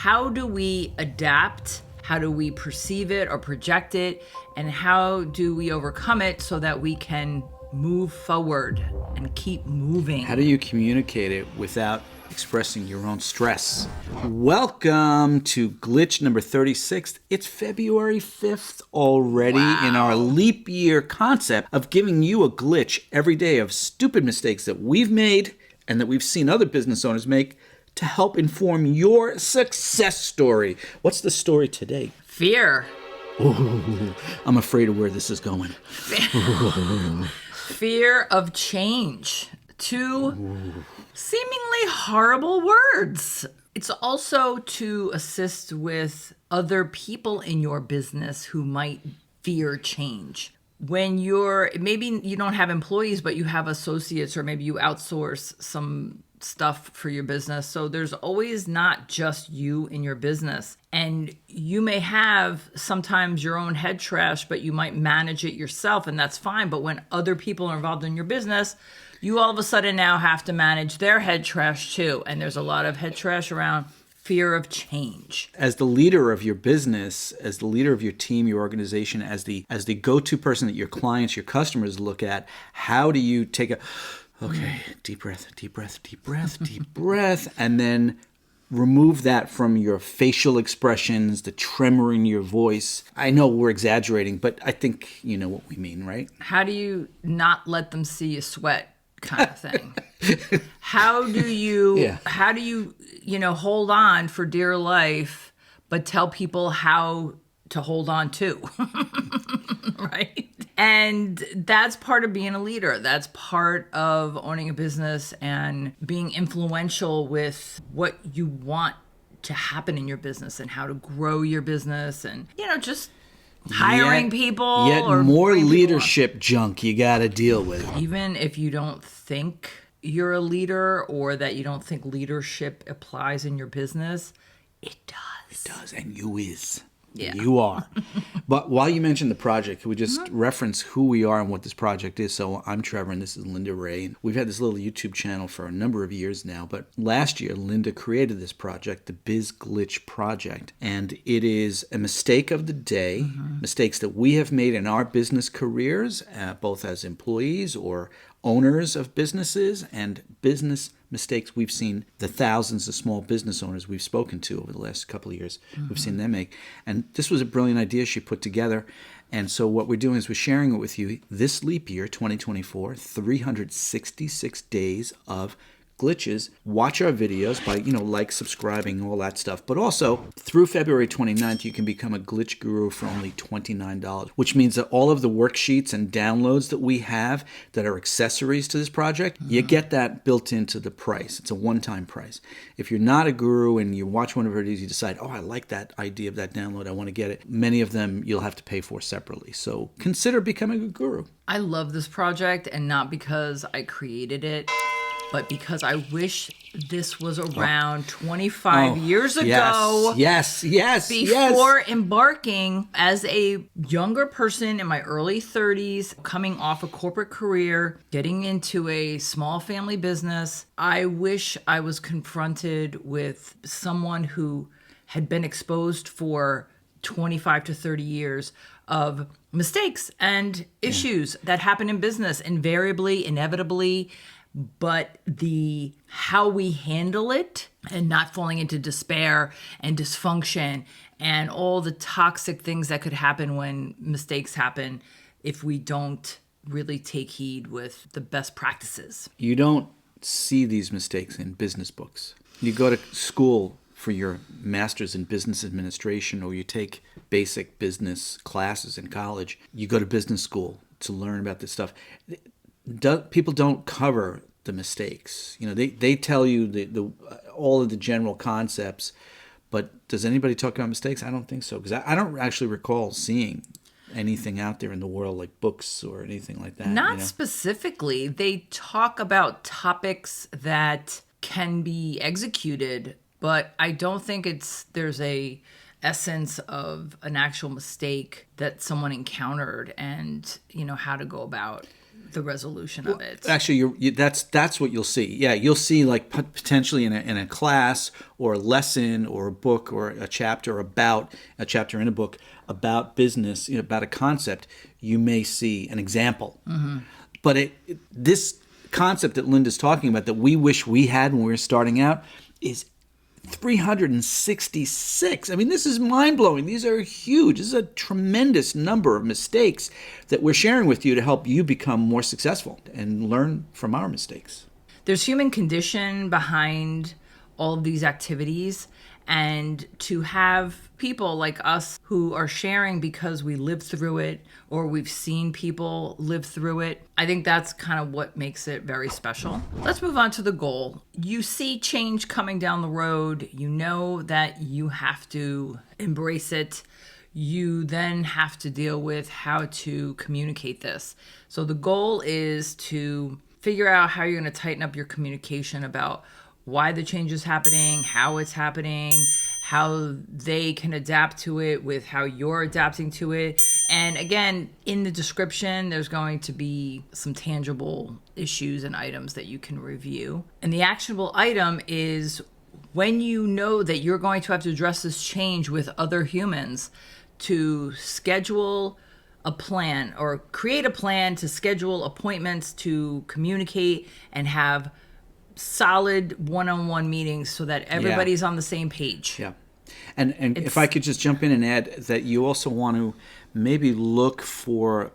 how do we adapt? How do we perceive it or project it? And how do we overcome it so that we can move forward and keep moving? How do you communicate it without expressing your own stress? Welcome to Glitch number 36. It's February 5th already in our leap year concept of giving you a glitch every day of stupid mistakes that we've made and that we've seen other business owners make to help inform your success story. What's the story today? Fear. Ooh, I'm afraid of where this is going. Fear of change. Two seemingly horrible words. It's also to assist with other people in your business who might fear change. When maybe you don't have employees, but you have associates, or maybe you outsource some stuff for your business. So there's always not just you in your business. And you may have sometimes your own head trash, but you might manage it yourself, and that's fine. But when other people are involved in your business, you all of a sudden now have to manage their head trash too. And there's a lot of head trash around fear of change. As the leader of your business, as the leader of your team, your organization, as the go-to person that your clients, your customers look at, how do you take deep breath, deep breath, deep breath, deep breath, and then remove that from your facial expressions, the tremor in your voice. I know we're exaggerating, but I think you know what we mean, right? How do you not let them see you sweat? Kind of thing. How do you hold on for dear life, but tell people how to hold on too? Right? And that's part of being a leader. That's part of owning a business and being influential with what you want to happen in your business and how to grow your business and, just hiring people. Yet or more leadership junk you got to deal with. Even if you don't think you're a leader or that you don't think leadership applies in your business, it does. It does, and you is. Yeah. You are. But while you mentioned the project, can we just reference who we are and what this project is? So I'm Trevor, and this is Linda Ray. And we've had this little YouTube channel for a number of years now. But last year, Linda created this project, the Biz Glitch Project. And it is a mistake of the day, mistakes that we have made in our business careers, both as employees or owners of businesses, and business mistakes we've seen the thousands of small business owners we've spoken to over the last couple of years. We've seen them make. And this was a brilliant idea she put together. And so what we're doing is we're sharing it with you this leap year, 2024, 366 days of glitches. Watch our videos by, like, subscribing, all that stuff. But also, through February 29th, you can become a glitch guru for only $29, which means that all of the worksheets and downloads that we have that are accessories to this project, you get that built into the price. It's a one-time price. If you're not a guru and you watch one of our videos, you decide, I like that idea of that download, I want to get it. Many of them you'll have to pay for separately. So consider becoming a guru. I love this project, and not because I created it, but because I wish this was around 25 years ago. Yes. Before embarking as a younger person in my early 30s, coming off a corporate career, getting into a small family business, I wish I was confronted with someone who had been exposed for 25 to 30 years of mistakes and issues that happen in business, invariably, inevitably. But how we handle it and not falling into despair and dysfunction and all the toxic things that could happen when mistakes happen if we don't really take heed with the best practices. You don't see these mistakes in business books. You go to school for your master's in business administration, or you take basic business classes in college. You go to business school to learn about this stuff. People don't cover the mistakes. They tell you all of the general concepts, but does anybody talk about mistakes? I don't think so, because I don't actually recall seeing anything out there in the world like books or anything like that. Not specifically. They talk about topics that can be executed, but I don't think there's a essence of an actual mistake that someone encountered and how to go about the resolution of it. Actually, that's what you'll see. Yeah, you'll see like potentially in a class or a lesson or a book or a chapter in a book about business, about a concept. You may see an example, but this concept that Linda's talking about that we wish we had when we were starting out is 366. I mean, this is mind-blowing. These are huge. This is a tremendous number of mistakes that we're sharing with you to help you become more successful and learn from our mistakes. There's human condition behind all of these activities, and to have people like us who are sharing because we lived through it or we've seen people live through it, I think that's kind of what makes it very special. Let's move on to the goal. You see change coming down the road. You know that you have to embrace it. You then have to deal with how to communicate this. So the goal is to figure out how you're going to tighten up your communication about why the change is happening, how it's happening, how they can adapt to it with how you're adapting to it. And again, in the description, there's going to be some tangible issues and items that you can review. And the actionable item is when you know that you're going to have to address this change with other humans, to schedule a plan or create a plan to schedule appointments to communicate and have solid one-on-one meetings so that everybody's on the same page. Yeah. And if I could just jump in and add that you also want to maybe look for,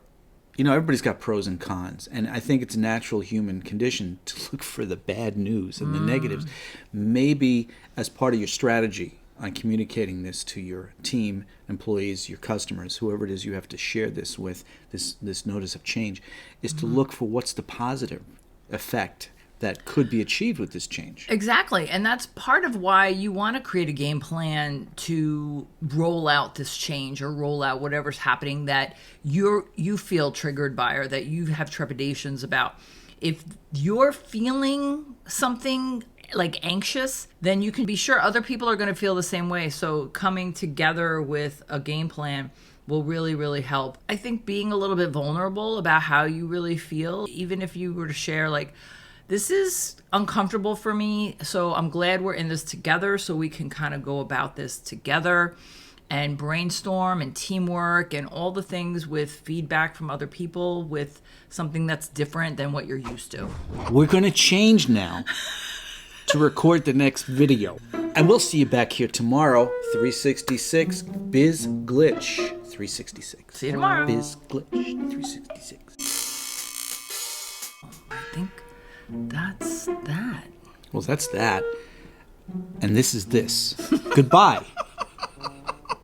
everybody's got pros and cons. And I think it's a natural human condition to look for the bad news and the negatives. Maybe as part of your strategy on communicating this to your team, employees, your customers, whoever it is you have to share this with, this notice of change, is to look for what's the positive effect that could be achieved with this change. Exactly. And that's part of why you want to create a game plan to roll out this change or roll out whatever's happening that you feel triggered by or that you have trepidations about. If you're feeling something like anxious, then you can be sure other people are going to feel the same way. So coming together with a game plan will really, really help. I think being a little bit vulnerable about how you really feel, even if you were to share like, this is uncomfortable for me, so I'm glad we're in this together so we can kind of go about this together and brainstorm and teamwork and all the things with feedback from other people with something that's different than what you're used to. We're going to change now to record the next video. And we'll see you back here tomorrow, 366 Biz Glitch 366. See you tomorrow. Biz Glitch 366. I think that's that. Well, that's that. And this is this. Goodbye.